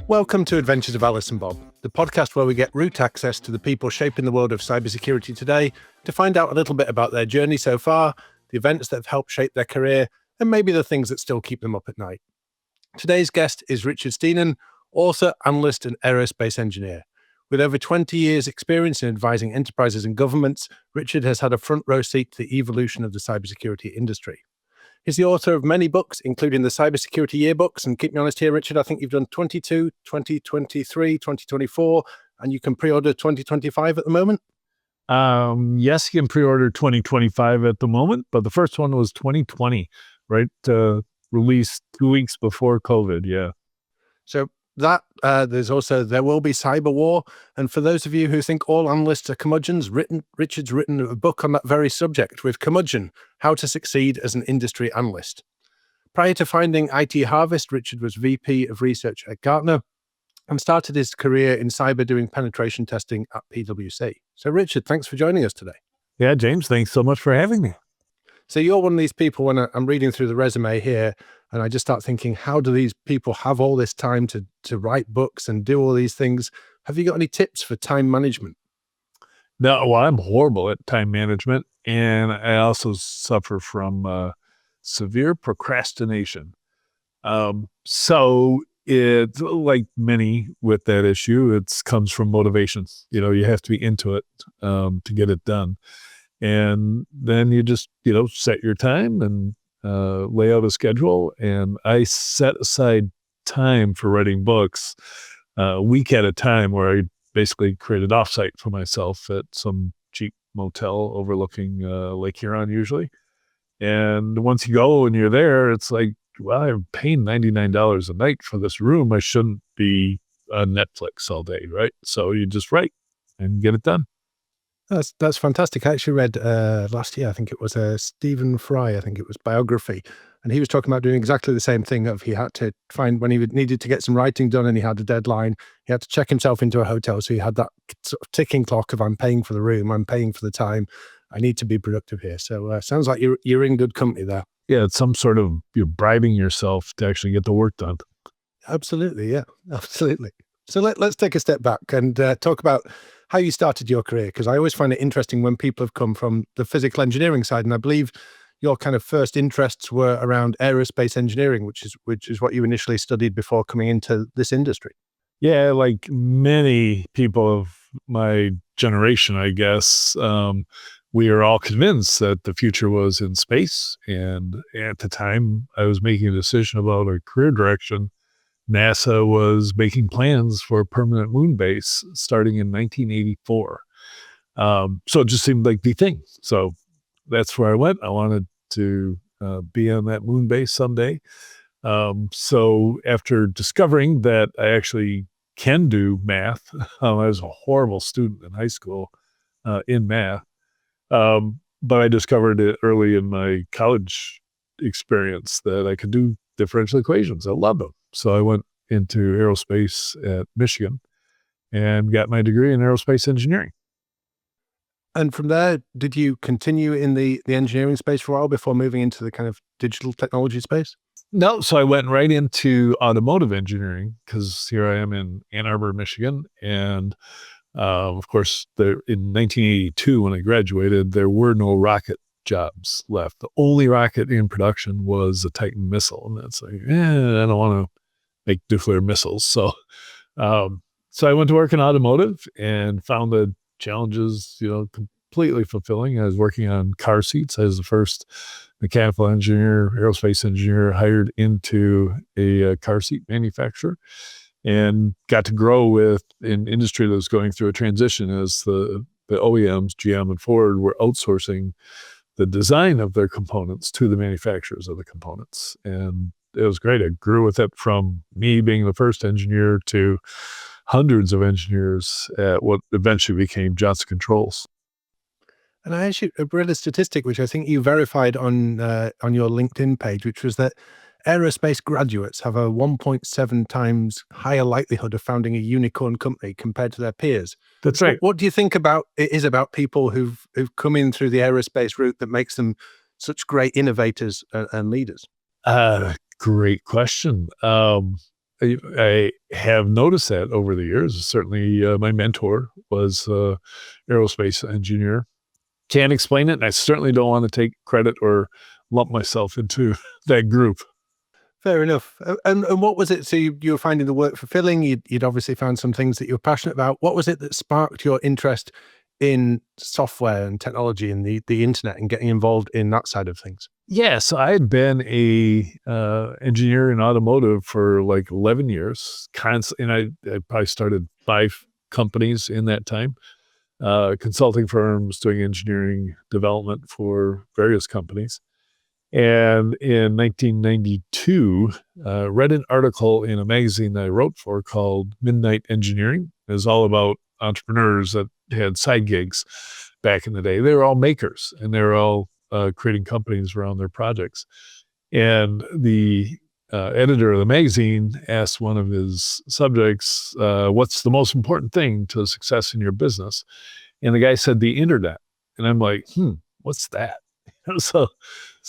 Welcome to Adventures of Alice and Bob, the podcast where we get route access to the people shaping the world of cybersecurity today to find out a little bit about their journey so far, the events that have helped shape their career, and maybe the things that still keep them up at night. Today's guest is Richard Stiennon, author, analyst, and aerospace engineer. With over 20 years' experience in advising enterprises and governments, Richard has had a front row seat to the evolution of the cybersecurity industry. He's the author of many books, including the Cybersecurity Yearbooks. And keep me honest here, Richard, I think you've done 22, 2023, 2024, and you can pre-order 2025 at the moment? Yes, you can pre-order 2025 at the moment, but the first one was 2020, right? Released 2 weeks before COVID, yeah. So that there's also There Will Be Cyber War. And for those of you who think all analysts are curmudgeons, Richard's written a book on that very subject with Curmudgeon, How to Succeed as an Industry Analyst. Prior to finding IT Harvest, Richard was VP of Research at Gartner and started his career in cyber doing penetration testing at PwC. So Richard, thanks for joining us today. Yeah, James, thanks so much for having me. So you're one of these people, when I'm reading through the resume here, and I just start thinking, how do these people have all this time to write books and do all these things? Have you got any tips for time management? No, well, I'm horrible at time management, and I also suffer from severe procrastination. So it's like many with that issue, it comes from motivation. You have to be into it to get it done. And then you just, set your time and lay out a schedule. And I set aside time for writing books a week at a time, where I basically created offsite for myself at some cheap motel overlooking Lake Huron usually. And once you go and you're there, it's like, well, I'm paying $99 a night for this room. I shouldn't be on Netflix all day, right? So you just write and get it done. That's fantastic. I actually read last year, I think it was Stephen Fry, biography, and he was talking about doing exactly the same thing. Of he had to find when he needed to get some writing done and he had a deadline, he had to check himself into a hotel. So he had that sort of ticking clock of I'm paying for the room, I'm paying for the time, I need to be productive here. So sounds like you're in good company there. Yeah, it's some sort of you're bribing yourself to actually get the work done. Absolutely, yeah, absolutely. So let's take a step back and talk about how you started your career, because I always find it interesting when people have come from the physical engineering side, and I believe your kind of first interests were around aerospace engineering, which is what you initially studied before coming into this industry. Yeah, like many people of my generation, I guess, we are all convinced that the future was in space. And at the time I was making a decision about a career direction, NASA was making plans for a permanent moon base starting in 1984. So it just seemed like the thing. So that's where I went. I wanted to be on that moon base someday. So after discovering that I actually can do math, I was a horrible student in high school in math. But I discovered it early in my college experience that I could do differential equations. I loved them. So I went into aerospace at Michigan and got my degree in aerospace engineering. And from there, did you continue in the engineering space for a while before moving into the kind of digital technology space? No, so I went right into automotive engineering, because here I am in Ann Arbor, Michigan. And of course, in 1982, when I graduated, there were no rocket jobs left. The only rocket in production was a Titan missile. And that's like, I don't want to make nuclear missiles. So I went to work in automotive and found the challenges, completely fulfilling. I was working on car seats. I was the first mechanical engineer, aerospace engineer hired into a car seat manufacturer, and got to grow with an industry that was going through a transition as the OEMs, GM and Ford, were outsourcing the design of their components to the manufacturers of the components. And it was great. I grew with it from me being the first engineer to hundreds of engineers at what eventually became Johnson Controls. And I actually read a statistic, which I think you verified on your LinkedIn page, which was that aerospace graduates have a 1.7 times higher likelihood of founding a unicorn company compared to their peers. That's right. What do you think about people who've come in through the aerospace route that makes them such great innovators and leaders? Great question. I have noticed that over the years. Certainly, my mentor was aerospace engineer. Can't explain it, and I certainly don't want to take credit or lump myself into that group. Fair enough. And what was it? So you were finding the work fulfilling. You'd obviously found some things that you were passionate about. What was it that sparked your interest in software and technology and the internet and getting involved in that side of things? Yeah, so I had been a engineer in automotive for like 11 years, and I probably started 5 companies in that time, consulting firms, doing engineering development for various companies. And in 1992, read an article in a magazine that I wrote for called Midnight Engineering. It was all about entrepreneurs that had side gigs back in the day. They were all makers, and they were all creating companies around their projects. And the editor of the magazine asked one of his subjects, what's the most important thing to success in your business? And the guy said, the internet. And I'm like, what's that? So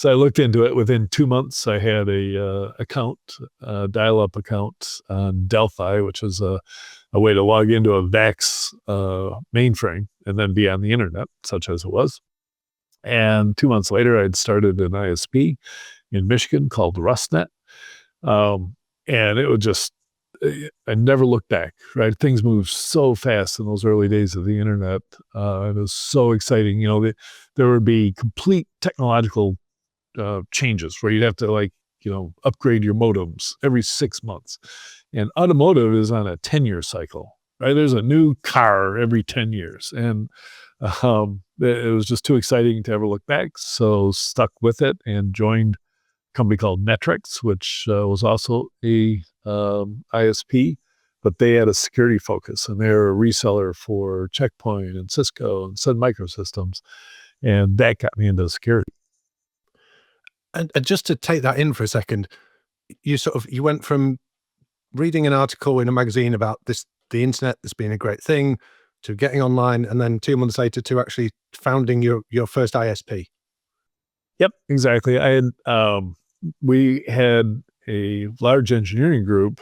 I looked into it. Within 2 months, I had a dial-up account on Delphi, which is a way to log into a VAX mainframe and then be on the internet, such as it was. And 2 months later, I'd started an ISP in Michigan called RustNet. And it would just, I never looked back, right? Things moved so fast in those early days of the internet. It was so exciting. There would be complete technological changes where you'd have to upgrade your modems every 6 months. And automotive is on a 10-year cycle, right? There's a new car every 10 years. And it was just too exciting to ever look back. So stuck with it and joined a company called Netrix, which was also a ISP, but they had a security focus, and they're a reseller for Checkpoint and Cisco and Sun Microsystems. And that got me into security. And just to take that in for a second, you went from reading an article in a magazine about the internet, this being a great thing, to getting online, and then 2 months later to actually founding your first ISP. Yep, exactly. We had a large engineering group,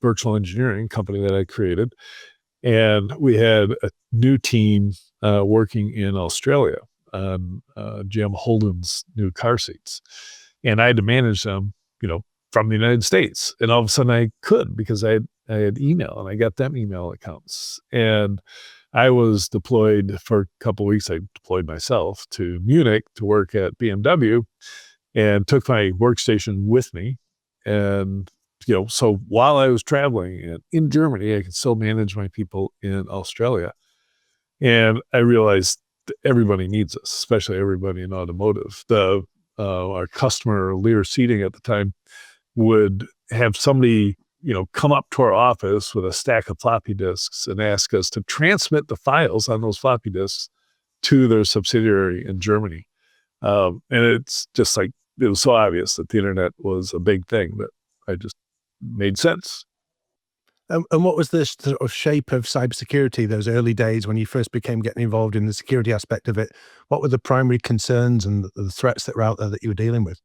virtual engineering company that I created, and we had a new team working in Australia on GM Holden's new car seats, and I had to manage them, from the United States. And all of a sudden, I could because I had email, and I got them email accounts, and I was deployed for a couple of weeks. I deployed myself to Munich to work at BMW and took my workstation with me. And, so while I was traveling in Germany, I could still manage my people in Australia. And I realized that everybody needs this, especially everybody in automotive. Our customer, Lear Seating at the time, would have somebody come up to our office with a stack of floppy disks and ask us to transmit the files on those floppy disks to their subsidiary in Germany. And it's just like, it was so obvious that the internet was a big thing that I just made sense. And what was the sort of shape of cybersecurity those early days when you first became getting involved in the security aspect of it? What were the primary concerns and the threats that were out there that you were dealing with?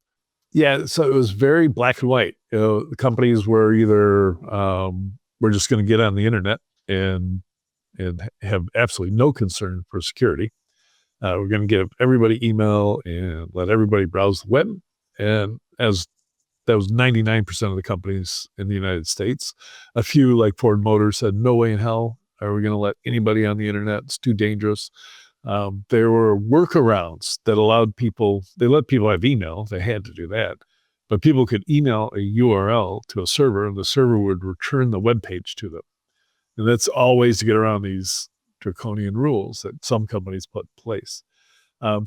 Yeah, so it was very black and white. The companies were either we're just going to get on the internet and have absolutely no concern for security. We're going to give everybody email and let everybody browse the web. And as that was 99% of the companies in the United States. A few, like Ford Motors, said, no way in hell are we going to let anybody on the internet. It's too dangerous. There were workarounds that allowed people, they let people have email. They had to do that. But people could email a URL to a server, and the server would return the web page to them. And that's all ways to get around these draconian rules that some companies put in place.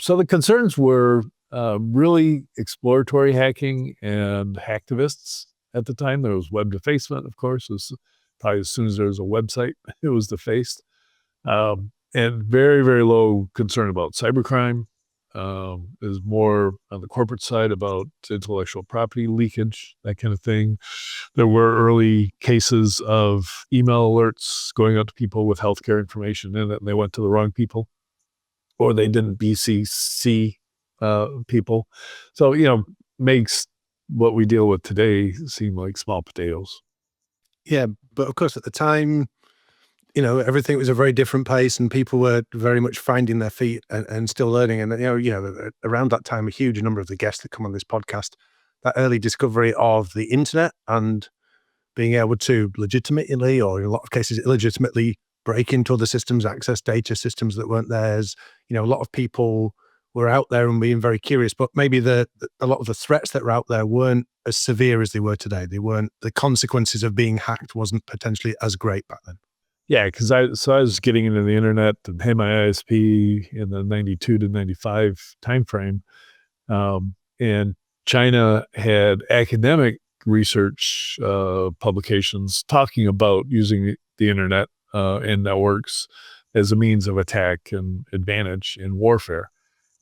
So the concerns were really exploratory hacking and hacktivists at the time. There was web defacement, of course. It was probably as soon as there was a website, it was defaced. And very, very low concern about cybercrime. Is more on the corporate side about intellectual property leakage, that kind of thing. There were early cases of email alerts going out to people with healthcare information in it, and they went to the wrong people, or they didn't BCC people. So, makes what we deal with today seem like small potatoes. Yeah, but of course at the time, everything was a very different pace, and people were very much finding their feet and still learning. And around that time, a huge number of the guests that come on this podcast, that early discovery of the internet and being able to legitimately, or in a lot of cases illegitimately, break into other systems, access data systems that weren't theirs. A lot of people were out there and being very curious, but maybe a lot of the threats that were out there weren't as severe as they were today. The consequences of being hacked wasn't potentially as great back then. Yeah, because I was getting into the internet and had my ISP in the 92 to 95 timeframe. And China had academic research publications talking about using the internet and networks as a means of attack and advantage in warfare.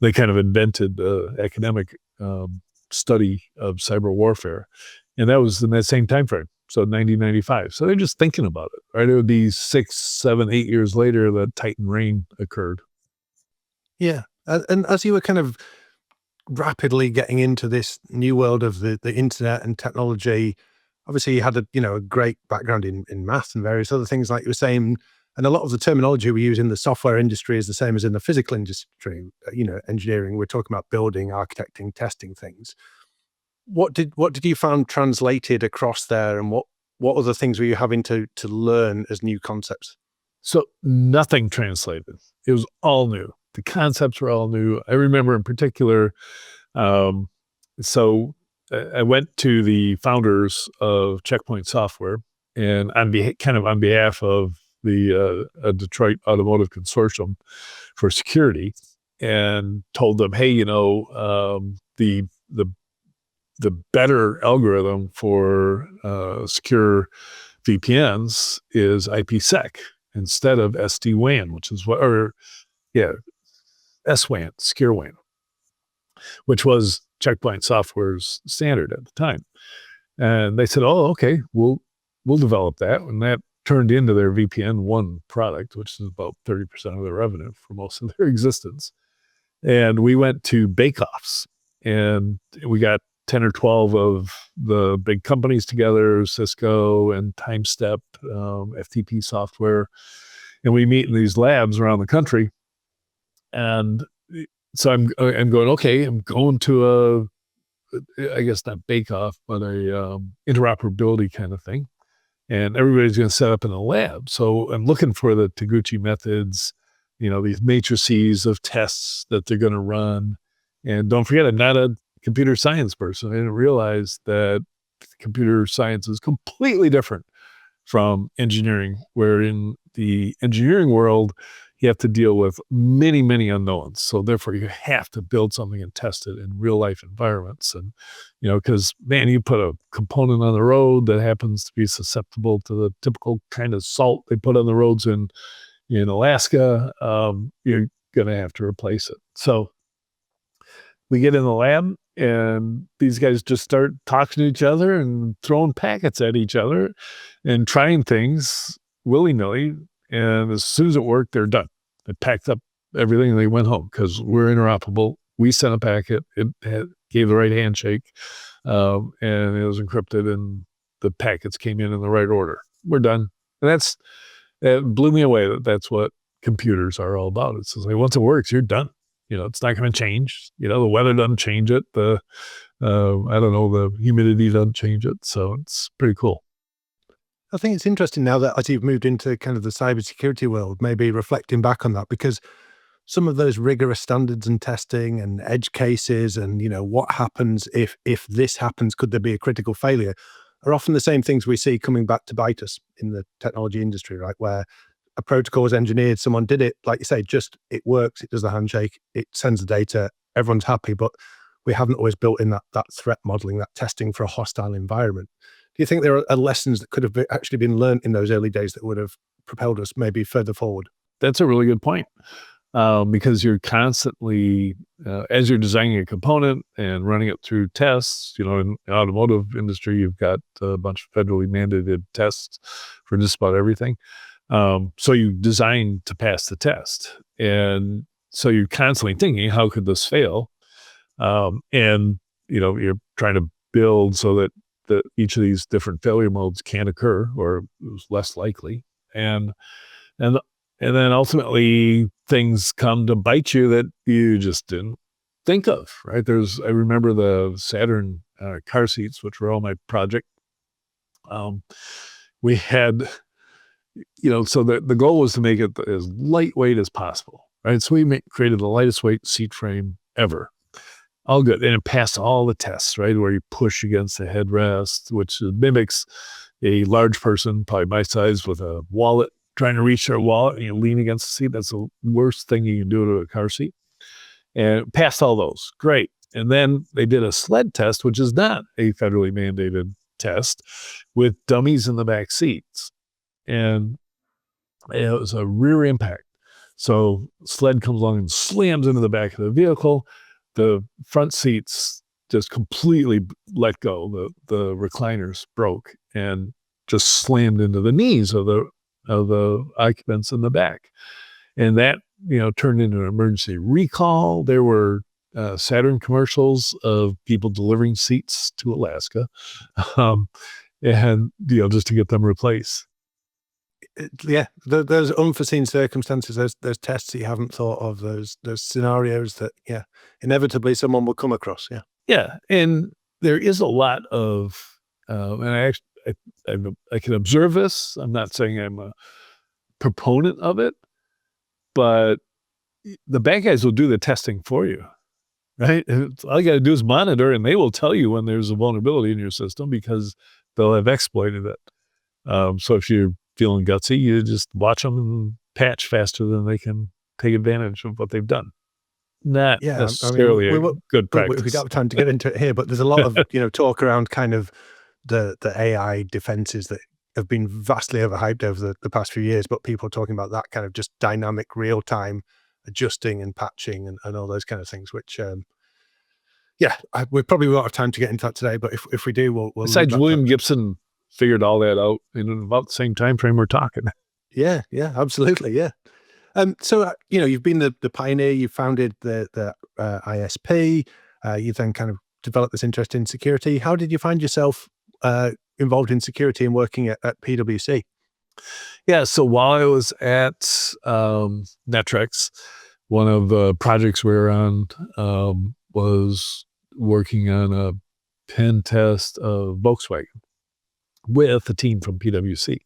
They kind of invented academic study of cyber warfare. And that was in that same time frame, so 1995. So they're just thinking about it, right? It would be 6, 7, 8 years later that Titan Rain occurred. Yeah. And as you were kind of rapidly getting into this new world of the internet and technology, obviously you had a great background in math and various other things like you were saying, and a lot of the terminology we use in the software industry is the same as in the physical industry. Engineering, we're talking about building, architecting, testing things. What did you find translated across there, and what other things were you having to learn as new concepts? So nothing translated. It was all new. The concepts were all new. I remember in particular, so I went to the founders of Checkpoint Software, and on behalf of the Detroit Automotive Consortium for Security, and told them, hey, the better algorithm for secure VPNs is IPsec instead of SD-WAN, which is S-WAN, Secure WAN, which was Checkpoint Software's standard at the time. And they said, oh, okay, we'll develop that. And that turned into their VPN 1 product, which is about 30% of their revenue for most of their existence. And we went to bake-offs, and we got 10 or 12 of the big companies together, Cisco and TimeStep, FTP software. And we meet in these labs around the country. And so I'm going, okay, I'm going to I guess not bake-off, but a interoperability kind of thing. And everybody's going to set up in a lab. So I'm looking for the Taguchi methods, these matrices of tests that they're going to run. And don't forget, I'm not a computer science person. I didn't realize that computer science is completely different from engineering, where in the engineering world, you have to deal with many, many unknowns. So therefore, you have to build something and test it in real life environments. And, because, man, you put a component on the road that happens to be susceptible to the typical kind of salt they put on the roads in Alaska, you're going to have to replace it. So we get in the lab, and these guys just start talking to each other and throwing packets at each other and trying things willy-nilly. And as soon as it worked, they're done. They packed up everything and they went home because we're interoperable. We sent a packet. It gave the right handshake, and it was encrypted, and the packets came in the right order. We're done. And that blew me away. That's what computers are all about. It's like, once it works, you're done. It's not going to change. The weather doesn't change it. The humidity doesn't change it. So it's pretty cool. I think it's interesting now that as you've moved into kind of the cybersecurity world, maybe reflecting back on that, because some of those rigorous standards and testing and edge cases and, what happens if this happens, could there be a critical failure, are often the same things we see coming back to bite us in the technology industry, right? Where a protocol was engineered, someone did it, like you say, just it works, it does the handshake, it sends the data, everyone's happy, but we haven't always built in that threat modeling, that testing for a hostile environment. Do you think there are lessons that could have actually been learned in those early days that would have propelled us maybe further forward? That's a really good point, because you're constantly, as you're designing a component and running it through tests, in the automotive industry, you've got a bunch of federally mandated tests for just about everything. So you design to pass the test. And so you're constantly thinking, how could this fail? And, you're trying to build so that each of these different failure modes can occur, or it was less likely. And and then ultimately things come to bite you that you just didn't think of, right? I remember the Saturn car seats, which were all my project. We had, so the goal was to make it as lightweight as possible, right? So we created the lightest weight seat frame ever. All good. And it passed all the tests, right? Where you push against the headrest, which mimics a large person, probably my size, with a wallet, trying to reach their wallet, and you lean against the seat. That's the worst thing you can do to a car seat. And it passed all those. Great. And then they did a sled test, which is not a federally mandated test, with dummies in the back seats. And it was a rear impact. So sled comes along and slams into the back of the vehicle. The front seats just completely let go. The recliners broke and just slammed into the knees of the occupants in the back. And that, turned into an emergency recall. There were Saturn commercials of people delivering seats to Alaska, and just to get them replaced. Those unforeseen circumstances, those tests that you haven't thought of, those scenarios that inevitably someone will come across. Yeah, and there is a lot of, and I can observe this. I'm not saying I'm a proponent of it, but the bad guys will do the testing for you, right? All you got to do is monitor, and they will tell you when there's a vulnerability in your system because they'll have exploited it. So if you're feeling gutsy, you just watch them and patch faster than they can take advantage of what they've done. Not necessarily a good practice. We don't have time to get into it here, but there's a lot of talk around kind of the AI defenses that have been vastly overhyped over the past few years, but people are talking about that kind of just dynamic real-time adjusting and patching and all those kind of things, which we probably won't have time to get into that today, but if we do, we'll besides William Gibson figured all that out in about the same time frame we're talking. Yeah, absolutely. Yeah. So, you've been the pioneer, you founded the ISP, you then kind of developed this interest in security. How did you find yourself involved in security and working at PwC? Yeah, so while I was at Netrex, one of the projects we were on was working on a pen test of Volkswagen with a team from PwC.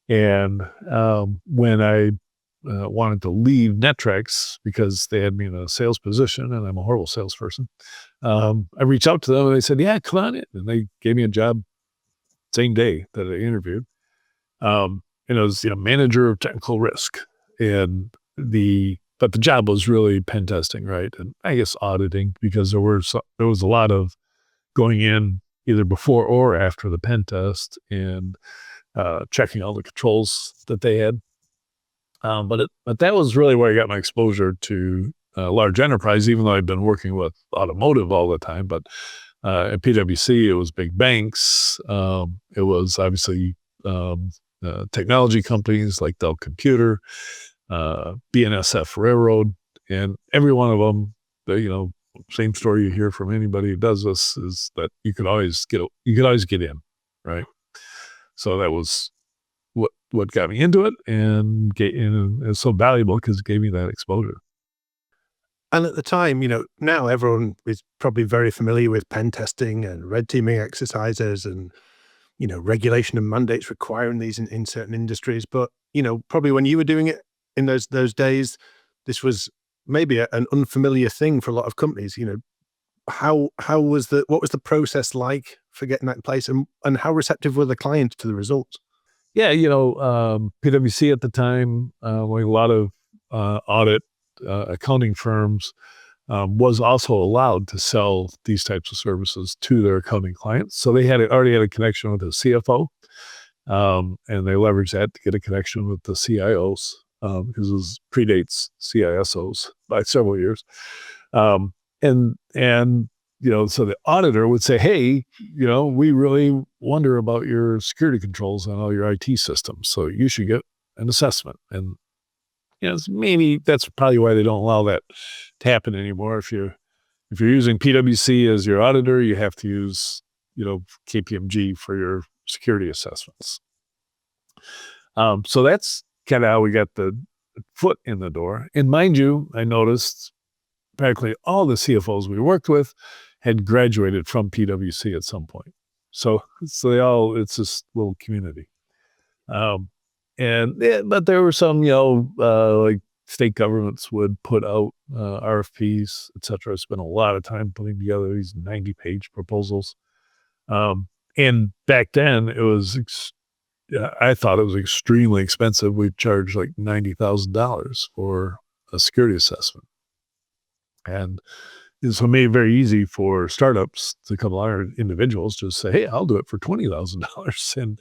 And when I wanted to leave Netrex because they had me in a sales position and I'm a horrible salesperson, I reached out to them and they said, yeah, come on in. And they gave me a job same day that I interviewed. And it was, manager of technical risk. But the job was really pen testing, right? And I guess auditing, because there was a lot of going in either before or after the pen test and checking all the controls that they had. But that was really where I got my exposure to large enterprise, even though I'd been working with automotive all the time. But at PwC, it was big banks. It was obviously technology companies like Dell Computer, BNSF Railroad, and every one of them, same story you hear from anybody who does this is that you could always get in, right? So that was what got me into it, and it's so valuable because it gave me that exposure. And at the time, now everyone is probably very familiar with pen testing and red teaming exercises and, regulation and mandates requiring these in certain industries. But, probably when you were doing it in those days, this was maybe an unfamiliar thing for a lot of companies. What was the process like for getting that in place, and how receptive were the clients to the results? Yeah, PwC at the time, like a lot of audit accounting firms, was also allowed to sell these types of services to their accounting clients. So they already had a connection with the CFO, and they leveraged that to get a connection with the CIOs, because it predates CISOs by several years. So the auditor would say, hey, we really wonder about your security controls on all your IT systems, so you should get an assessment. And maybe that's probably why they don't allow that to happen anymore. If you're if you're using PwC as your auditor, you have to use, KPMG for your security assessments. So that's kind of how we got the foot in the door. And mind you, I noticed practically all the CFOs we worked with had graduated from PwC at some point. So it's this little community. But there were some, like state governments would put out RFPs, et cetera. I spent a lot of time putting together these 90-page proposals. And back then it was, I thought it was extremely expensive. We charged like $90,000 for a security assessment. And so it made it very easy for startups to come along, or individuals just say, hey, I'll do it for $20,000.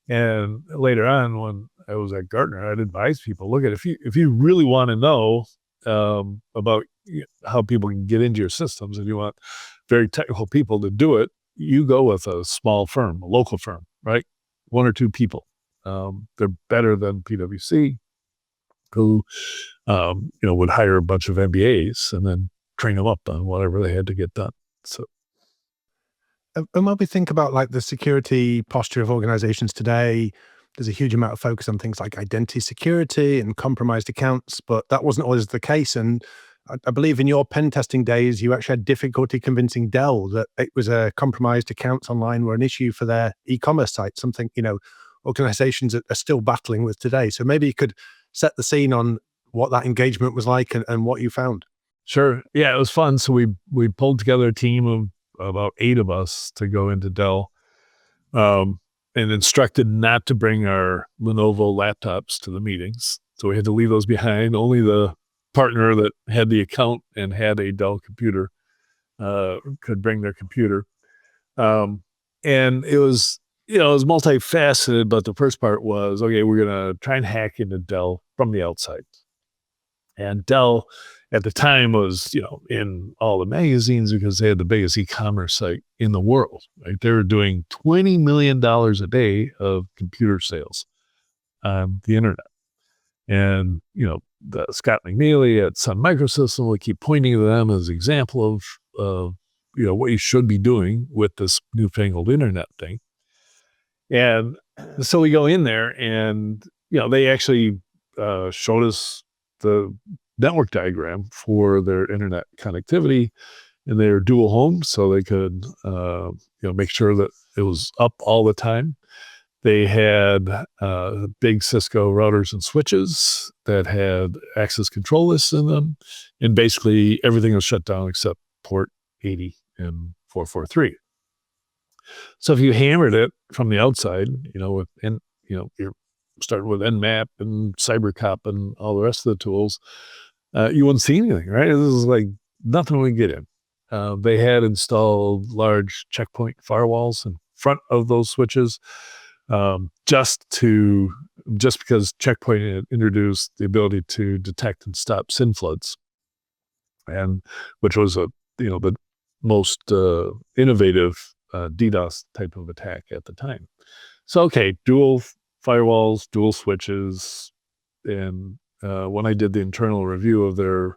And later on, when I was at Gartner, I'd advise people, look, if you really want to know about how people can get into your systems and you want very technical people to do it, you go with a small firm, a local firm, right? 1 or 2 people. They're better than PwC, who, would hire a bunch of MBAs and then train them up on whatever they had to get done. So, and when we think about like the security posture of organizations today, there's a huge amount of focus on things like identity security and compromised accounts, but that wasn't always the case. And I believe in your pen testing days, you actually had difficulty convincing Dell that it was a compromised accounts online were an issue for their e-commerce site, something, organizations are still battling with today. So maybe you could set the scene on what that engagement was like and what you found. Sure. Yeah, it was fun. So we pulled together a team of about 8 of us to go into Dell, and instructed not to bring our Lenovo laptops to the meetings. So we had to leave those behind. Only the partner that had the account and had a Dell computer could bring their computer. And it was, it was multifaceted, but the first part was, okay, we're going to try and hack into Dell from the outside. And Dell at the time was, in all the magazines because they had the biggest e-commerce site in the world, right? They were doing $20 million a day of computer sales on the internet. And, the Scott McNeely at Sun Microsystems would keep pointing to them as an example of what you should be doing with this newfangled internet thing. And so we go in there and, they actually showed us the network diagram for their internet connectivity, and they're dual home, so they could, make sure that it was up all the time. They had big Cisco routers and switches that had access control lists in them, and basically everything was shut down except port 80 and 443. So if you hammered it from the outside, you're starting with Nmap and CyberCop and all the rest of the tools, you wouldn't see anything, right? This is like nothing we get in. They had installed large checkpoint firewalls in front of those switches, just because checkpoint had introduced the ability to detect and stop SYN floods, and which was the most innovative DDoS type of attack at the time. So, okay, dual firewalls, dual switches, and when I did the internal review of their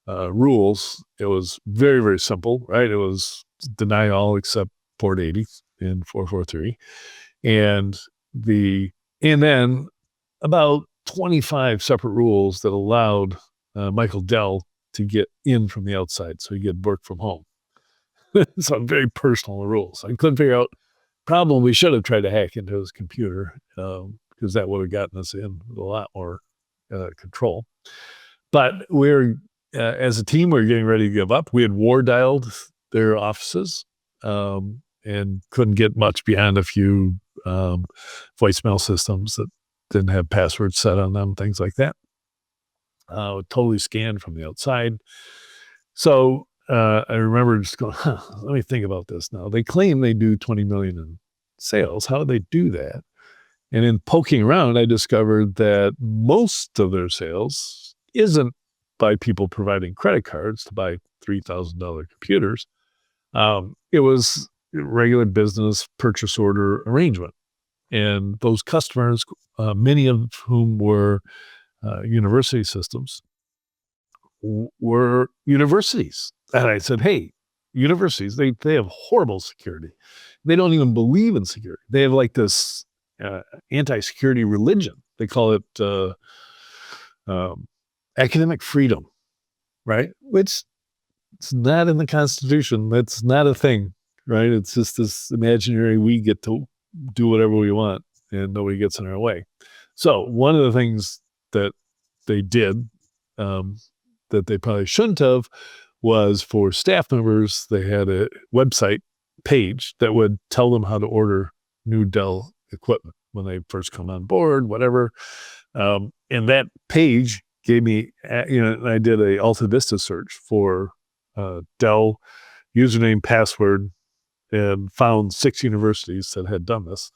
rules, it was very, very simple, right? It was deny all except port 80 and 443. And then about 25 separate rules that allowed Michael Dell to get in from the outside. So he could work from home. So very personal rules. I couldn't figure out problem. We should have tried to hack into his computer because that would have gotten us in with a lot more control. But as a team, we were getting ready to give up. We had war dialed their offices and couldn't get much beyond a few voicemail systems that didn't have passwords set on them, things like that. Totally scanned from the outside. So I remember just going, let me think about this now. They claim they do 20 million in sales. How do they do that? And in poking around, I discovered that most of their sales isn't by people providing credit cards to buy $3,000 computers. It was regular business purchase order arrangement. And those customers, many of whom were university systems, were universities. And I said, hey, universities, they have horrible security. They don't even believe in security. They have like this anti-security religion. They call it academic freedom, right? Which it's not in the Constitution. That's not a thing, right? It's just this imaginary we get to do whatever we want and nobody gets in our way. So one of the things that they did that they probably shouldn't have was for staff members, they had a website page that would tell them how to order new Dell equipment when they first come on board, whatever. And that page gave me, I did a Alta Vista search for Dell username, password, and found 6 universities that had done this.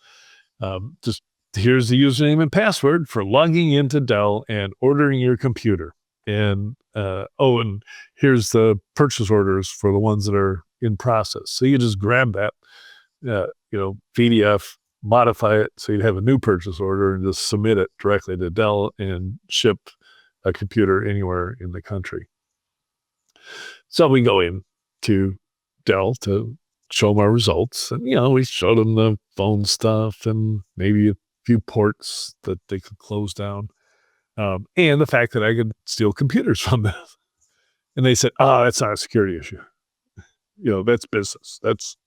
Just here's the username and password for logging into Dell and ordering your computer. And and here's the purchase orders for the ones that are in process. So you just grab that, PDF, modify it so you'd have a new purchase order and just submit it directly to Dell and ship a computer anywhere in the country. So we go in to Dell to show them our results. And, we showed them the phone stuff and maybe a few ports that they could close down. And the fact that I could steal computers from them. And they said, that's not a security issue. That's business. That's,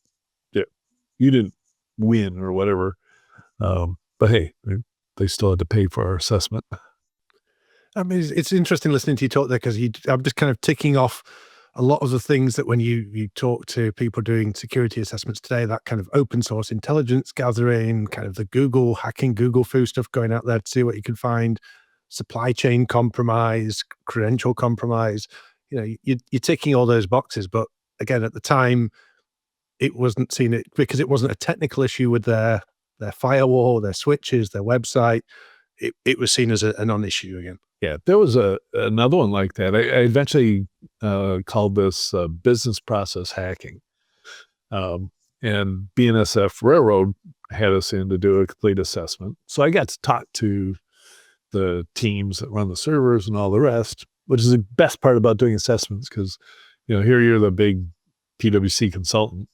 you didn't win or whatever. But hey, they still had to pay for our assessment. I mean, it's interesting listening to you talk there because I'm just kind of ticking off a lot of the things that when you talk to people doing security assessments today, that kind of open source intelligence gathering, kind of the Google hacking, Google foo stuff, going out there to see what you can find, supply chain compromise, credential compromise, you're ticking all those boxes. But again, at the time, it wasn't seen it because it wasn't a technical issue with their firewall, their switches, their website. It was seen as a non-issue again. Yeah, there was another one like that. I eventually called this business process hacking. And BNSF Railroad had us in to do a complete assessment. So I got to talk to the teams that run the servers and all the rest, which is the best part about doing assessments because, here you're the big PwC consultant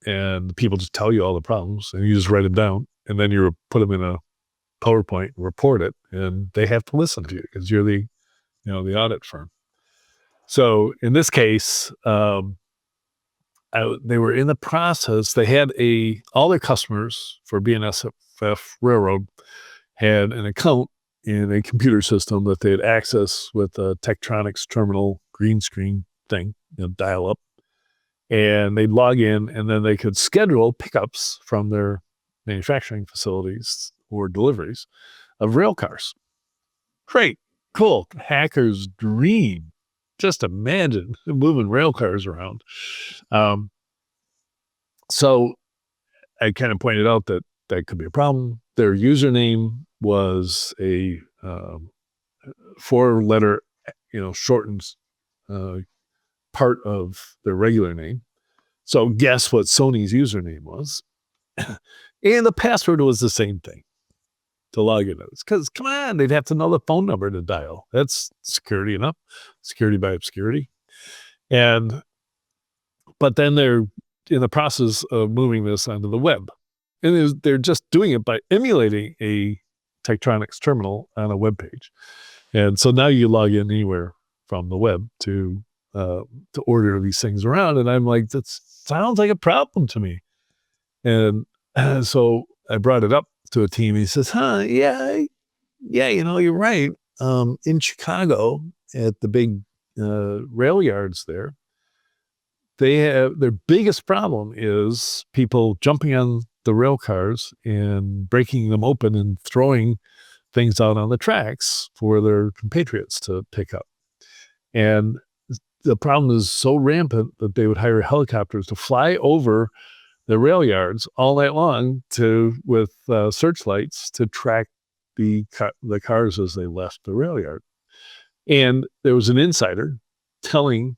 and people just tell you all the problems and you just write them down and then you put them in a PowerPoint and report it, and they have to listen to you because you're the audit firm. So in this case, they were in the process. They had all their customers for BNSF Railroad had an account in a computer system that they had access with a Tektronix terminal green screen thing, dial up, and they'd log in, and then they could schedule pickups from their manufacturing facilities or deliveries of rail cars. Great, cool, hacker's dream. Just imagine moving rail cars around. So I kind of pointed out that could be a problem. Their username was a 4-letter, shortened part of their regular name. So guess what Sony's username was? And the password was the same thing to log in. Because, come on, they'd have to know the phone number to dial. That's security enough. Security by obscurity. But then they're in the process of moving this onto the web. And they're just doing it by emulating a Tektronix terminal on a web page. And so now you log in anywhere from the web to order these things around. And I'm like, that sounds like a problem to me. And so I brought it up to a team. He says, yeah, you're right. In Chicago at the big rail yards there, they have their biggest problem is people jumping on the rail cars and breaking them open and throwing things out on the tracks for their compatriots to pick up. And the problem is so rampant that they would hire helicopters to fly over the rail yards all night long with searchlights to track the cars as they left the rail yard. And there was an insider telling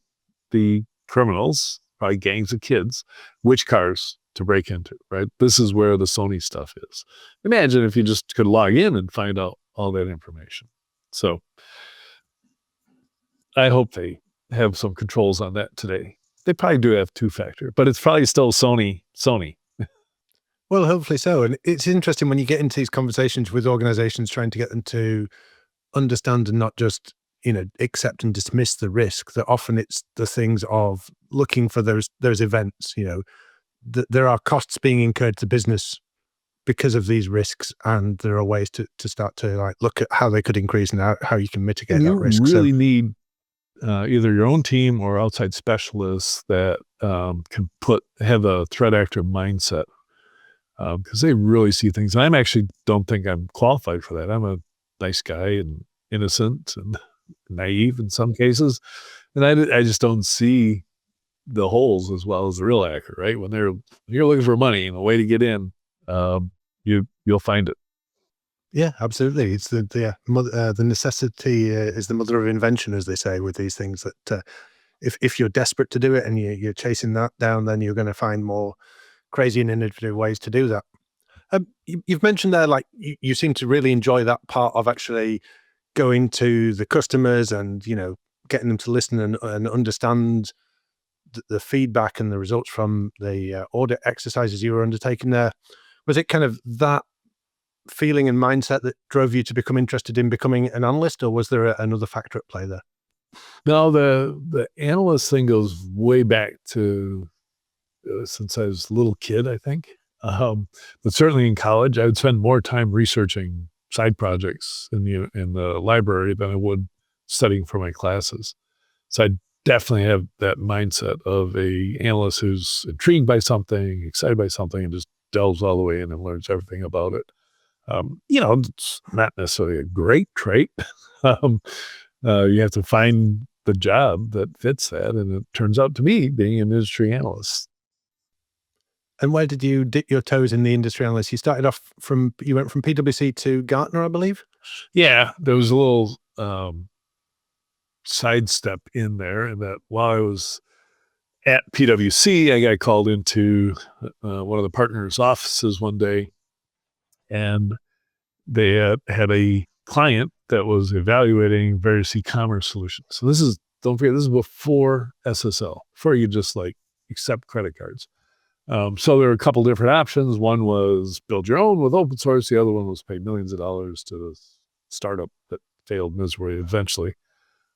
the criminals, probably gangs of kids, which cars to break into, right? This is where the Sony stuff is. Imagine if you just could log in and find out all that information. So I hope they have some controls on that today. they probably do have two-factor, but it's probably still Sony. Well, hopefully so. And it's interesting when you get into these conversations with organizations trying to get them to understand and not just, accept and dismiss the risk, that often it's the things of looking for those events, there are costs being incurred to business because of these risks, and there are ways to start to like look at how they could increase and how you can mitigate And that you risk. really need either your own team or outside specialists that can have a threat actor mindset, because they really see things. And don't think I'm qualified for that. I'm a nice guy and innocent and naive in some cases, and I just don't see the holes as well as the real hacker. Right, when you're looking for money and a way to get in, you'll find it. Yeah, absolutely. It's the necessity is the mother of invention, as they say with these things. That if you're desperate to do it and you're chasing that down, then you're going to find more crazy and innovative ways to do that. You've mentioned there, like you seem to really enjoy that part of actually going to the customers and getting them to listen and understand the feedback and the results from the audit exercises you were undertaking there. Was it kind of that feeling and mindset that drove you to become interested in becoming an analyst, or was there another factor at play there? No, the analyst thing goes way back to since I was a little kid, I think. But certainly in college, I would spend more time researching side projects in the library than I would studying for my classes. So I definitely have that mindset of a analyst who's intrigued by something, excited by something, and just delves all the way in and learns everything about it. It's not necessarily a great trait. You have to find the job that fits that, and it turns out to me being an industry analyst. And where did you dip your toes in the industry analyst? You went from PwC to Gartner, I believe? Yeah, there was a little sidestep in there, and that while I was at PwC, I got called into one of the partners' offices one day, and they had a client that was evaluating various e-commerce solutions. So don't forget, this is before SSL, before you just like accept credit cards. So there were a couple different options. One was build your own with open source. The other one was pay millions of dollars to the startup that failed miserably eventually.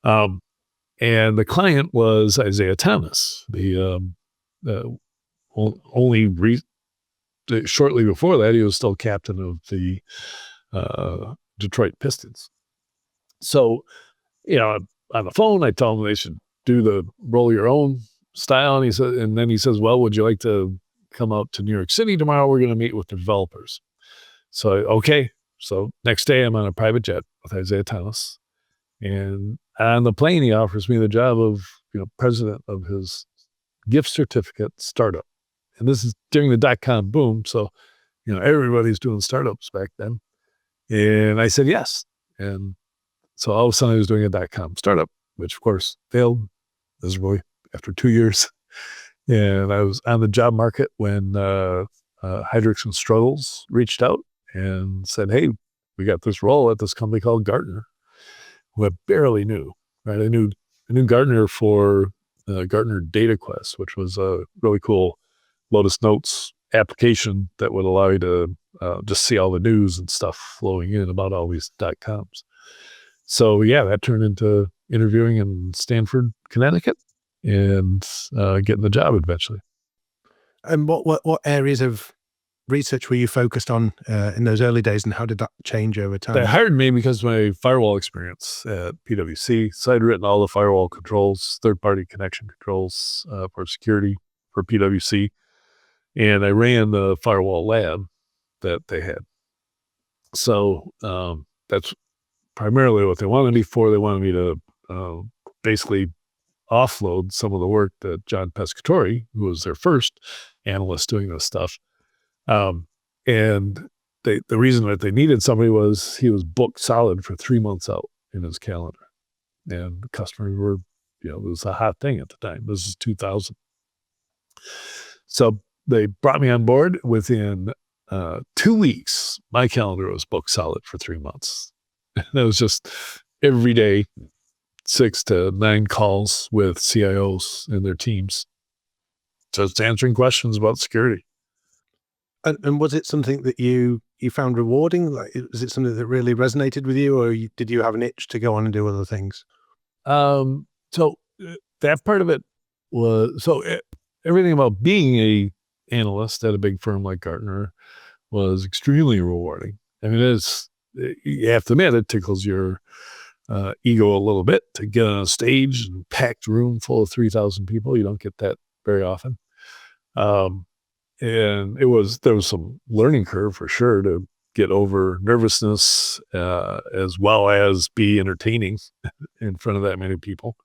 And the client was Isaiah Thomas. Shortly before that, he was still captain of the Detroit Pistons. So, on the phone, I told him they should do the roll your own style. And then he says, well, would you like to come out to New York City tomorrow? We're going to meet with the developers. So, okay. So next day I'm on a private jet with Isaiah Thomas. And on the plane, he offers me the job of, president of his gift certificate startup. And this is during the dot-com boom. So, everybody's doing startups back then. And I said, yes. And so all of a sudden I was doing a dot-com startup, which of course failed miserably after 2 years. And I was on the job market when Heidrichs and Struggles reached out and said, hey, we got this role at this company called Gartner, who I barely knew, right? I knew Gartner for Gartner Data Quest, which was a really cool Lotus Notes application that would allow you to just see all the news and stuff flowing in about all these .coms. So yeah, that turned into interviewing in Stanford, Connecticut, and getting the job eventually. And what areas of research were you focused on in those early days, and how did that change over time? They hired me because of my firewall experience at PwC. So I'd written all the firewall controls, third-party connection controls for security for PwC. And I ran the firewall lab that they had. So that's primarily what they wanted me for. They wanted me to basically offload some of the work that John Pescatori, who was their first analyst doing this stuff. And the reason that they needed somebody was he was booked solid for 3 months out in his calendar. And the customers were, it was a hot thing at the time. This is 2000. So they brought me on board. Within 2 weeks, my calendar was booked solid for 3 months. And it was just every day, 6 to 9 calls with CIOs and their teams just answering questions about security. And was it something that you found rewarding? Like, is it something that really resonated with you, or did you have an itch to go on and do other things? So that part of it was, everything about being a analyst at a big firm like Gartner was extremely rewarding. I mean, you have to admit, it tickles your ego a little bit to get on a stage and packed room full of 3,000 people. You don't get that very often. And there was some learning curve for sure to get over nervousness, as well as be entertaining in front of that many people.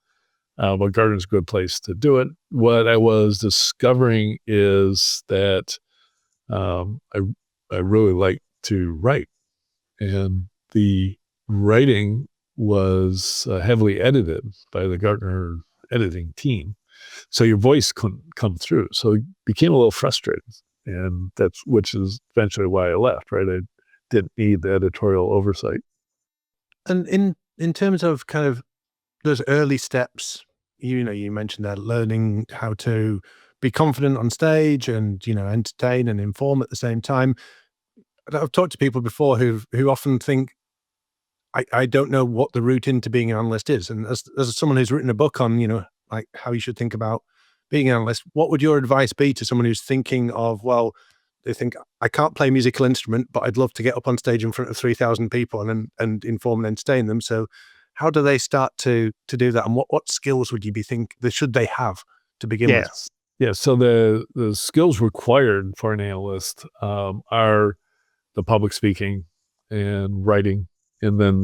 But Gartner's a good place to do it. What I was discovering is that I really like to write, and the writing was heavily edited by the Gartner editing team. So your voice couldn't come through. So it became a little frustrated. And which is eventually why I left, right? I didn't need the editorial oversight. And in terms of kind of those early steps, you mentioned that learning how to be confident on stage and, entertain and inform at the same time. I've talked to people before who often think, I don't know what the route into being an analyst is. And as someone who's written a book on, like how you should think about being an analyst, what would your advice be to someone who's thinking of, well, they think, I can't play a musical instrument, but I'd love to get up on stage in front of 3,000 people and inform and entertain them. So how do they start to do that? And what skills would you should they have to begin with? Yeah. So the skills required for an analyst are the public speaking and writing. And then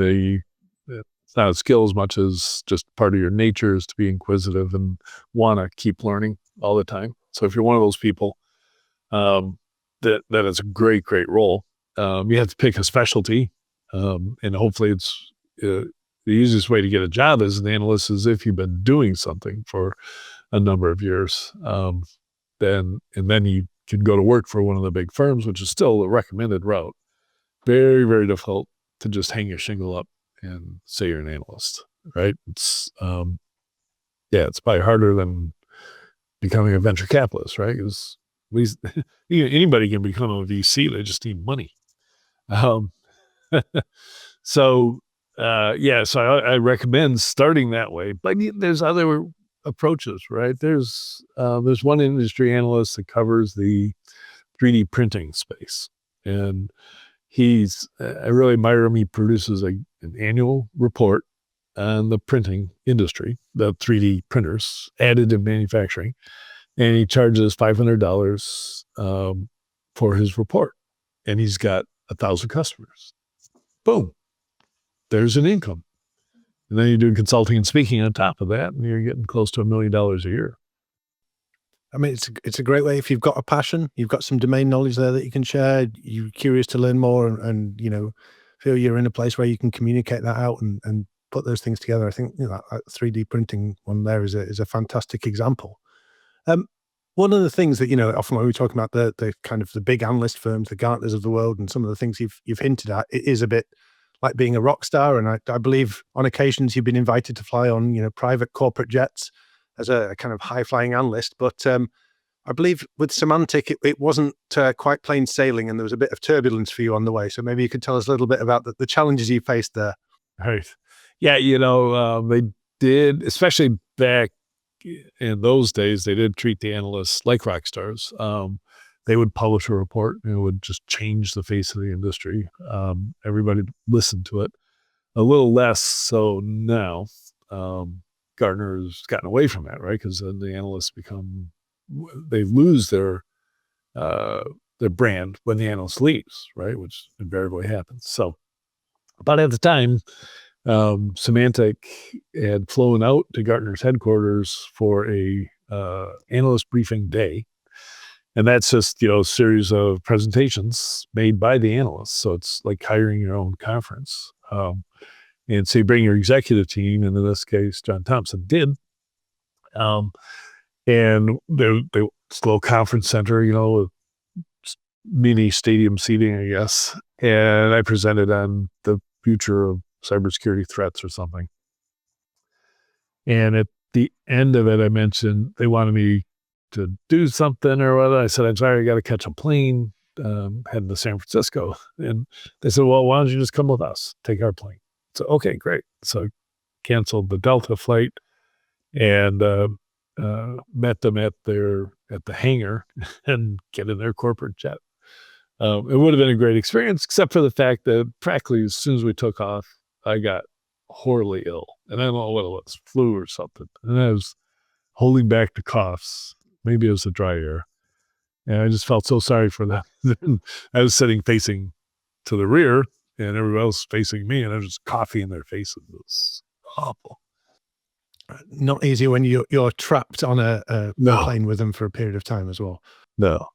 it's not a skill as much as just part of your nature is to be inquisitive and want to keep learning all the time. So if you're one of those people, that is a great role. You have to pick a specialty, and hopefully it's the easiest way to get a job as an analyst is if you've been doing something for a number of years. Then you can go to work for one of the big firms, which is still a recommended route. Very, very difficult to just hang your shingle up and say you're an analyst, right? It's it's probably harder than becoming a venture capitalist, right? Because anybody can become a VC, they just need money. So I recommend starting that way. But there's other approaches, right? There's one industry analyst that covers the 3D printing space, and I really admire him. He produces an annual report on the printing industry, the 3D printers, additive manufacturing, and he charges $500 for his report, and he's got 1,000 customers. Boom, there's an income. And then you're doing consulting and speaking on top of that, and you're getting close to $1 million a year. I mean, it's a great way if you've got a passion, you've got some domain knowledge there that you can share, you're curious to learn more and feel you're in a place where you can communicate that out and put those things together. I think that 3D printing one there is a fantastic example. One of the things that, often when we talk about the kind of the big analyst firms, the Gartners of the world, and some of the things you've hinted at, it is a bit like being a rock star. And I believe on occasions you've been invited to fly on, private corporate jets as a kind of high-flying analyst. But I believe with Symantec, it wasn't quite plain sailing, and there was a bit of turbulence for you on the way. So maybe you could tell us a little bit about the challenges you faced there. Right. Yeah, they did, especially back in those days, they did treat the analysts like rock stars. They would publish a report and it would just change the face of the industry. Everybody listened to it. A little less so now. Gartner's gotten away from that, right? Because then the analysts they lose their brand when the analyst leaves, right? Which invariably happens. So, but at the time, Symantec had flown out to Gartner's headquarters for a analyst briefing day. And that's just, a series of presentations made by the analysts. So it's like hiring your own conference. And so you bring your executive team, and in this case, John Thompson did. And it's a little conference center, with mini stadium seating, I guess. And I presented on the future of cybersecurity threats or something. And at the end of it, I mentioned they wanted me to do something or whatever. I said, I'm sorry, I got to catch a plane, heading to San Francisco. And they said, well, why don't you just come with us, take our plane? So, okay, great. So canceled the Delta flight and met them at the hangar and get in their corporate jet. It would have been a great experience, except for the fact that practically as soon as we took off, I got horribly ill. And I don't know what it was, flu or something. And I was holding back the coughs. Maybe it was the dry air. And I just felt so sorry for them. I was sitting facing to the rear and everybody else facing me, and I was just coughing in their faces. It was awful. Not easy when you're trapped on a No. plane with them for a period of time as well. No.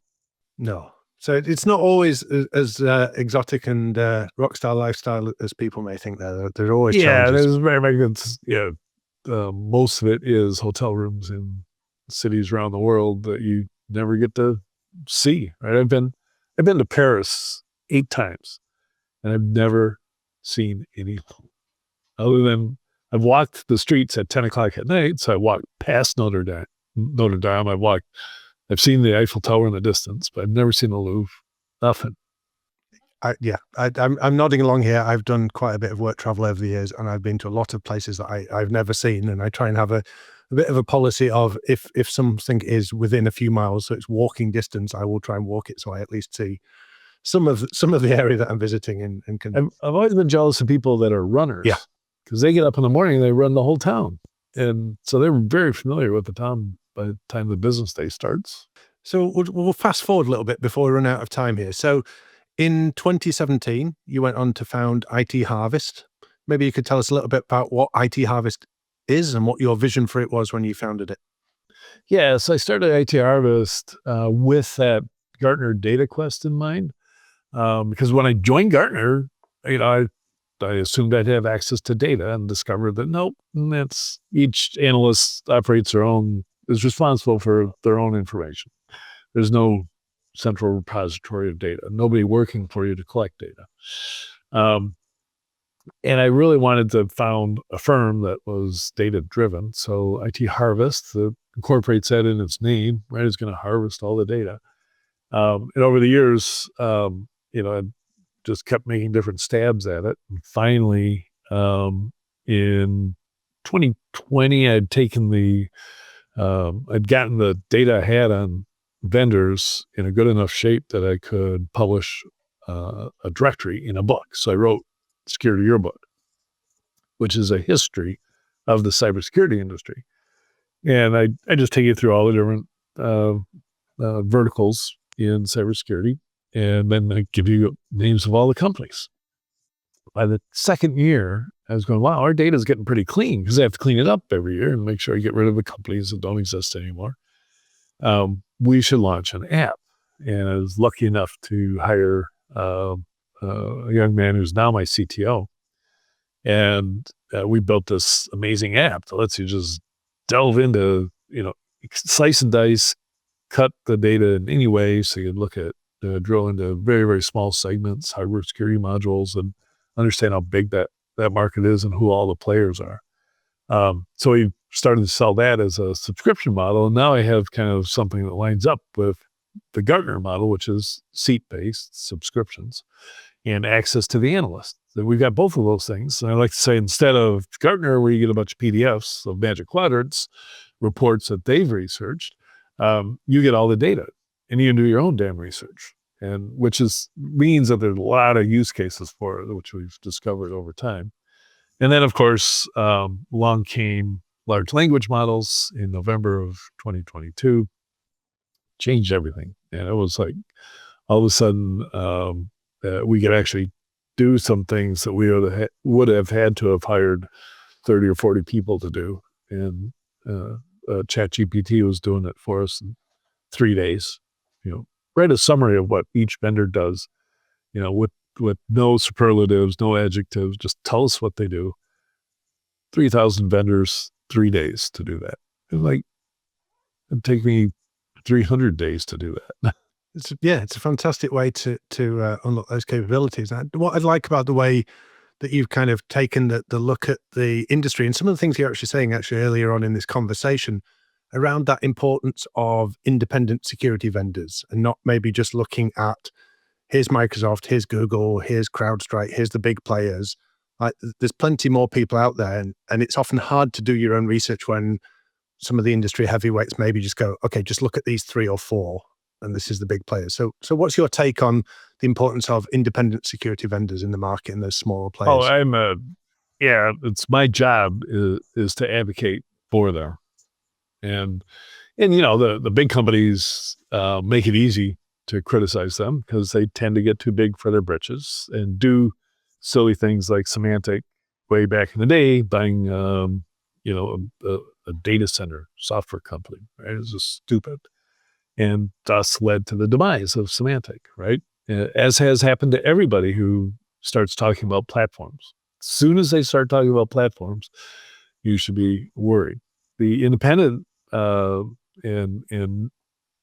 So it's not always as exotic and rock star lifestyle as people may think. There are always challenges. There's very good. Most of it is hotel rooms in cities around the world that you never get to see. Right? I've been to Paris 8 times, and I've never seen anything other than I've walked the streets at 10 o'clock at night. So I walked past Notre Dame. I've seen the Eiffel Tower in the distance, but I've never seen the Louvre. Nothing. I'm nodding along here. I've done quite a bit of work travel over the years, and I've been to a lot of places that I've never seen. And I try and have a bit of a policy of if something is within a few miles, so it's walking distance, I will try and walk it so I at least see some of the area that I'm visiting and can. I've always been jealous of people that are runners. Yeah. Because they get up in the morning and they run the whole town. And so they're very familiar with the town by the time the business day starts. So we'll fast forward a little bit before we run out of time here. So in 2017, you went on to found IT Harvest. Maybe you could tell us a little bit about what IT Harvest is and what your vision for it was when you founded it. Yeah, so I started IT Harvest with that Gartner data quest in mind. Because when I joined Gartner, I assumed I'd have access to data and discovered that nope, that's each analyst operates is responsible for their own information. There's no central repository of data, nobody working for you to collect data. And I really wanted to found a firm that was data driven. So IT Harvest incorporates that in its name, right? It's going to harvest all the data. And over the years, I just kept making different stabs at it. And finally, in 2020, I'd gotten the data I had on vendors in a good enough shape that I could publish a directory in a book. So I wrote Security Yearbook, which is a history of the cybersecurity industry. And I just take you through all the different verticals in cybersecurity. And then I give you names of all the companies. By the second year, I was going, wow, our data is getting pretty clean because I have to clean it up every year and make sure I get rid of the companies that don't exist anymore. We should launch an app. And I was lucky enough to hire a young man who's now my CTO. And we built this amazing app that lets you just delve into, slice and dice, cut the data in any way so you can look at drill into very, very small segments, hardware security modules, and understand how big that market is and who all the players are. So we started to sell that as a subscription model. And now I have kind of something that lines up with the Gartner model, which is seat-based subscriptions and access to the analyst. So we've got both of those things. And I like to say, instead of Gartner, where you get a bunch of PDFs of Magic Quadrants, reports that they've researched, you get all the data. And you can do your own damn research, and which means that there's a lot of use cases for it, which we've discovered over time. And then, of course, along came large language models in November of 2022, changed everything. And it was like, all of a sudden, we could actually do some things that we would have had to have hired 30 or 40 people to do. And ChatGPT was doing it for us in 3 days. Write a summary of what each vendor does, with no superlatives, no adjectives, just tell us what they do. 3,000 vendors, 3 days to do that. It'd take me 300 days to do that. It's a fantastic way to unlock those capabilities. And what I like about the way that you've kind of taken the look at the industry and some of the things you're actually saying earlier on in this conversation around that importance of independent security vendors and not maybe just looking at here's Microsoft, here's Google, here's CrowdStrike, here's the big players. Like, there's plenty more people out there, and it's often hard to do your own research when some of the industry heavyweights maybe just go, okay, just look at these 3 or 4, and this is the big players. So what's your take on the importance of independent security vendors in the market and those smaller Oh, players? it's my job is to advocate for them. And the big companies make it easy to criticize them because they tend to get too big for their britches and do silly things like Symantec way back in the day, buying a data center software company, right? It's just stupid, and thus led to the demise of Symantec, right? As has happened to everybody who starts talking about platforms. As soon as they start talking about platforms, you should be worried. The independent and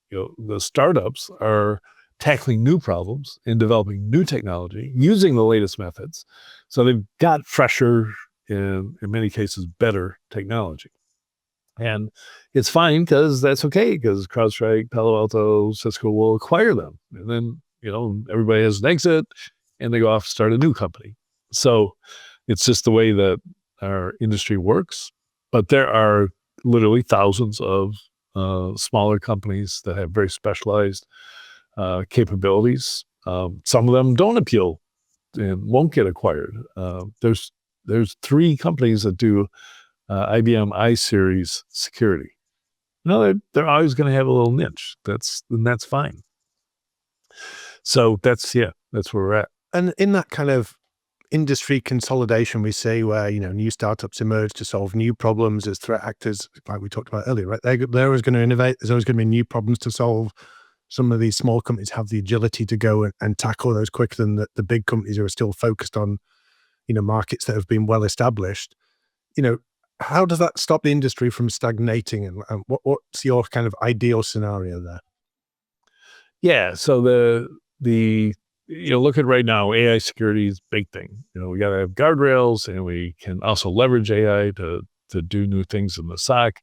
the startups are tackling new problems and developing new technology using the latest methods. So they've got fresher and in many cases better technology. And it's fine because that's okay, because CrowdStrike, Palo Alto, Cisco will acquire them. And then, everybody has an exit and they go off and start a new company. So it's just the way that our industry works. But there are literally thousands of smaller companies that have very specialized capabilities. Some of them don't appeal and won't get acquired. There's 3 companies that do IBM iSeries security. They're always going to have a little niche. That's fine. So that's where we're at. And in that kind of industry consolidation we see where, new startups emerge to solve new problems as threat actors, like we talked about earlier, right? They're always going to innovate. There's always going to be new problems to solve. Some of these small companies have the agility to go and tackle those quicker than the big companies who are still focused on, markets that have been well established. How does that stop the industry from stagnating? And what's your kind of ideal scenario there? Yeah. So the look at right now, AI security is a big thing. We got to have guardrails, and we can also leverage AI to do new things in the SOC.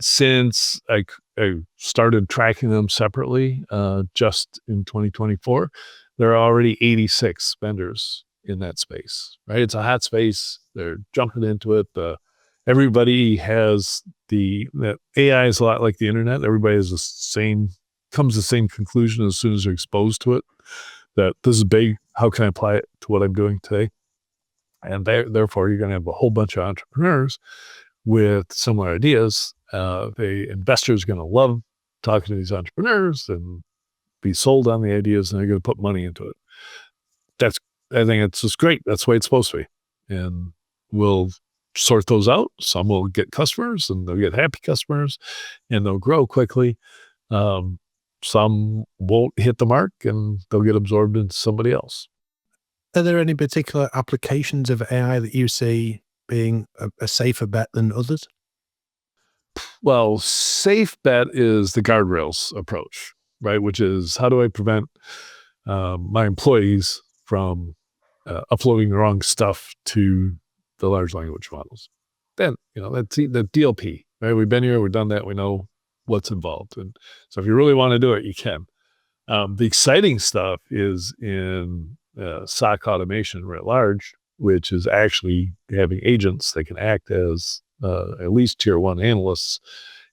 Since I started tracking them separately, just in 2024, there are already 86 vendors in that space, right? It's a hot space. They're jumping into it. Everybody has that AI is a lot like the internet. Everybody has comes to the same conclusion as soon as they're exposed to it, that this is big. How can I apply it to what I'm doing today? And therefore, you're going to have a whole bunch of entrepreneurs with similar ideas. The investors are going to love talking to these entrepreneurs and be sold on the ideas, and they're going to put money into it. I think it's just great. That's the way it's supposed to be. And we'll sort those out. Some will get customers, and they'll get happy customers, and they'll grow quickly. Some won't hit the mark, and they'll get absorbed into somebody else. Are there any particular applications of AI that you see being a safer bet than others? Well, safe bet is the guardrails approach, right? Which is, how do I prevent my employees from uploading the wrong stuff to the large language models? Then, that's the DLP, right? We've been here, we've done that, we know what's involved. And so if you really want to do it, you can. The exciting stuff is in SOC automation writ large, which is actually having agents that can act as at least tier 1 analysts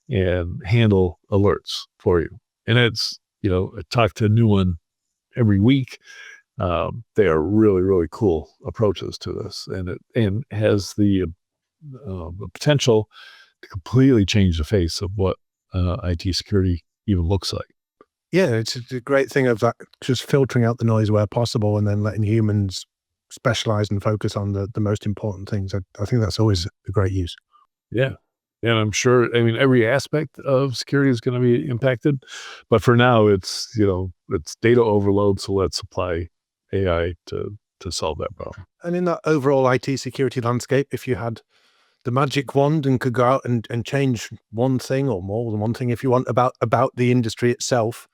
and handle alerts for you. And it's, I talk to a new one every week. They are really, really cool approaches to this, and it has the potential to completely change the face of what IT security even looks like. Yeah, it's a great thing of that, just filtering out the noise where possible and then letting humans specialize and focus on the most important things. I think that's always a great use. Yeah. And I'm sure, every aspect of security is going to be impacted, but for now it's data overload. So let's apply AI to solve that problem. And in that overall IT security landscape, if you had the magic wand and could go out and change one thing or more than one thing, if you want, about the industry itself,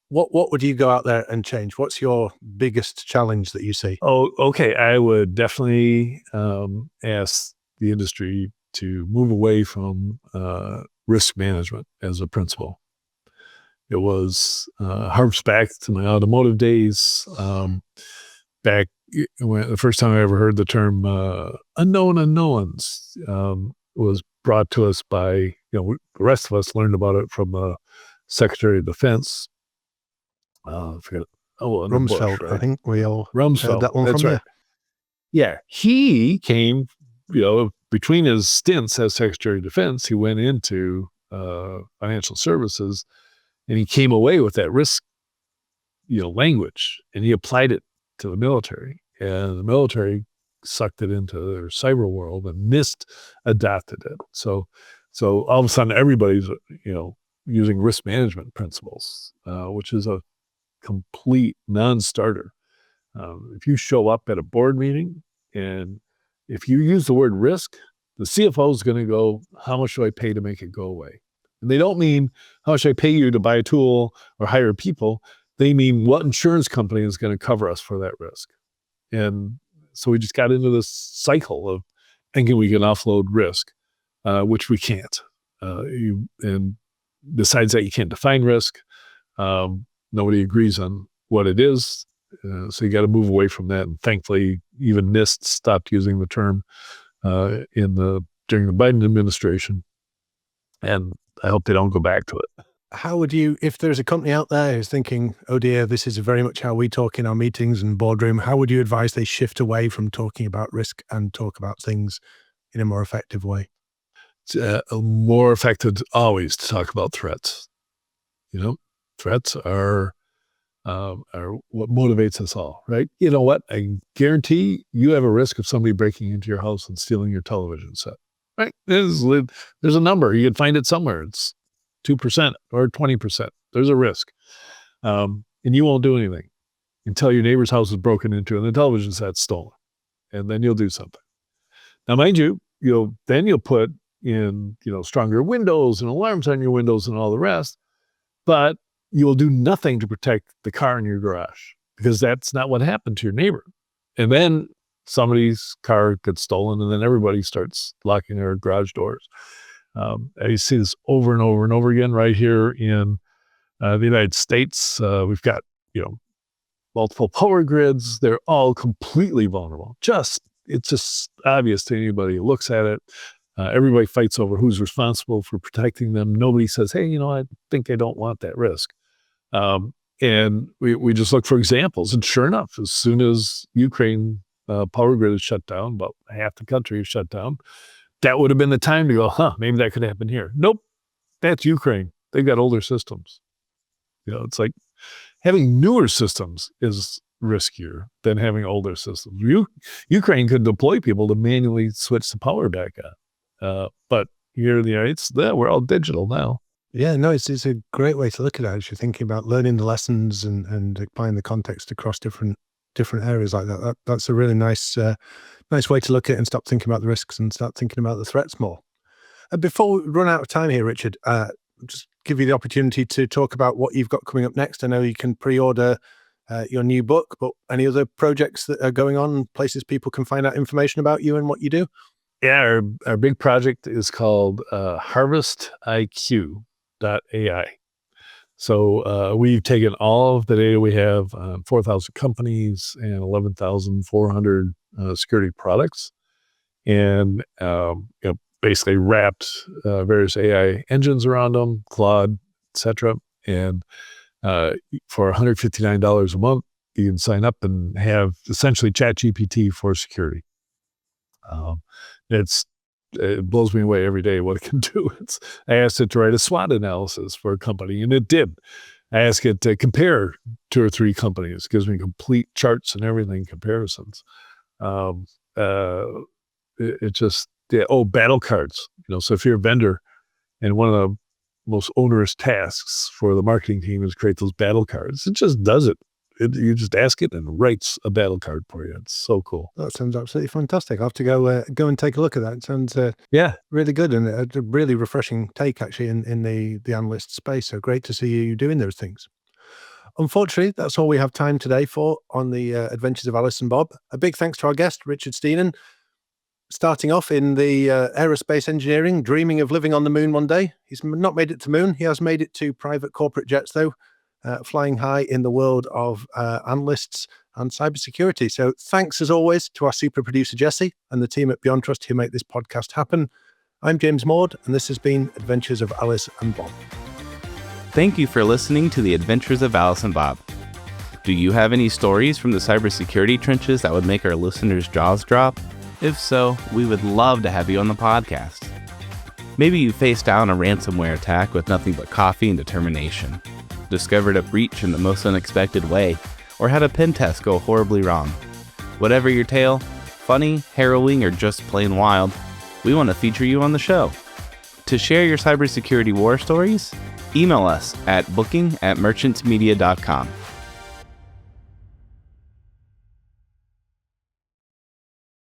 what would you go out there and change? What's your biggest challenge that you see? Oh, okay. I would definitely ask the industry to move away from risk management as a principle. It was harps back to my automotive days. Back when the first time I ever heard the term unknown unknowns was brought to us by, the rest of us learned about it from the Secretary of Defense. I forget. Rumsfeld, Bush, right? I think we all Rumsfeld. heard that one That's from right. Yeah, he came, between his stints as Secretary of Defense, he went into financial services, and he came away with that risk, language, and he applied it to the military, and the military sucked it into their cyber world and adapted it. So all of a sudden, everybody's, using risk management principles, which is a complete non-starter. If you show up at a board meeting and if you use the word risk, the CFO is going to go, how much do I pay to make it go away? And they don't mean how much I pay you to buy a tool or hire people. They mean what insurance company is going to cover us for that risk. And so we just got into this cycle of thinking we can offload risk, which we can't. And besides that, you can't define risk. Nobody agrees on what it is. So you got to move away from that. And thankfully, even NIST stopped using the term during the Biden administration. And I hope they don't go back to it. How would you, if there's a company out there who's thinking, oh dear, this is very much how we talk in our meetings and boardroom, how would you advise they shift away from talking about risk and talk about things in a more effective way? It's more effective always to talk about threats. Threats are what motivates us all, right? You know what? I guarantee you have a risk of somebody breaking into your house and stealing your television set, right? There's a number. You can find it somewhere. It's 2% or 20%. There's a risk. And you won't do anything until your neighbor's house is broken into and the television set's stolen. And then you'll do something. Now, mind you, then you'll put in, stronger windows and alarms on your windows and all the rest. But you will do nothing to protect the car in your garage because that's not what happened to your neighbor. And then somebody's car gets stolen and then everybody starts locking their garage doors. You see this over and over and over again right here in the United States. We've got, multiple power grids. They're all completely vulnerable. It's just obvious to anybody who looks at it. Everybody fights over who's responsible for protecting them. Nobody says, hey, I think I don't want that risk. And we just look for examples. And sure enough, as soon as Ukraine power grid is shut down, about half the country is shut down, that would have been the time to go, maybe that could happen here. Nope, that's Ukraine. They've got older systems. It's like having newer systems is riskier than having older systems. Ukraine could deploy people to manually switch the power back on. But here in the United States, we're all digital now. Yeah, no, it's a great way to look at it as you're thinking about learning the lessons and applying the context across different areas like that. That's a really nice way to look at it and stop thinking about the risks and start thinking about the threats more. Before we run out of time here, Richard, just give you the opportunity to talk about what you've got coming up next. I know you can pre-order your new book, but any other projects that are going on, places people can find out information about you and what you do? Yeah, our big project is called HarvestIQ.ai. So we've taken all of the data we have on 4,000 companies and 11,400 security products, and basically wrapped various AI engines around them, Claude, etc. And for $159 a month, you can sign up and have essentially ChatGPT for security. It blows me away every day what it can do. I asked it to write a SWOT analysis for a company, and it did. I asked it to compare 2 or 3 companies. It gives me complete charts and everything, comparisons. Battle cards. So if you're a vendor and one of the most onerous tasks for the marketing team is create those battle cards, it just does it. You just ask it and it writes a battle card for you. It's so cool. That sounds absolutely fantastic. I'll have to go and take a look at that. It sounds really good and a really refreshing take actually in the analyst space. So great to see you doing those things. Unfortunately, that's all we have time today for on the Adventures of Alice and Bob. A big thanks to our guest, Richard Stiennon. starting off in the aerospace engineering, dreaming of living on the moon one day. He's not made it to moon. He has made it to private corporate jets, though, flying high in the world of analysts and cybersecurity. So thanks, as always, to our super producer, Jesse, and the team at Beyond Trust who make this podcast happen. I'm James Maud, and this has been Adventures of Alice and Bob. Thank you for listening to the Adventures of Alice and Bob. Do you have any stories from the cybersecurity trenches that would make our listeners' jaws drop? If so, we would love to have you on the podcast. Maybe you faced down a ransomware attack with nothing but coffee and determination, discovered a breach in the most unexpected way, or had a pen test go horribly wrong. Whatever your tale, funny, harrowing, or just plain wild, we want to feature you on the show. To share your cybersecurity war stories, email us at booking@merchantsmedia.com.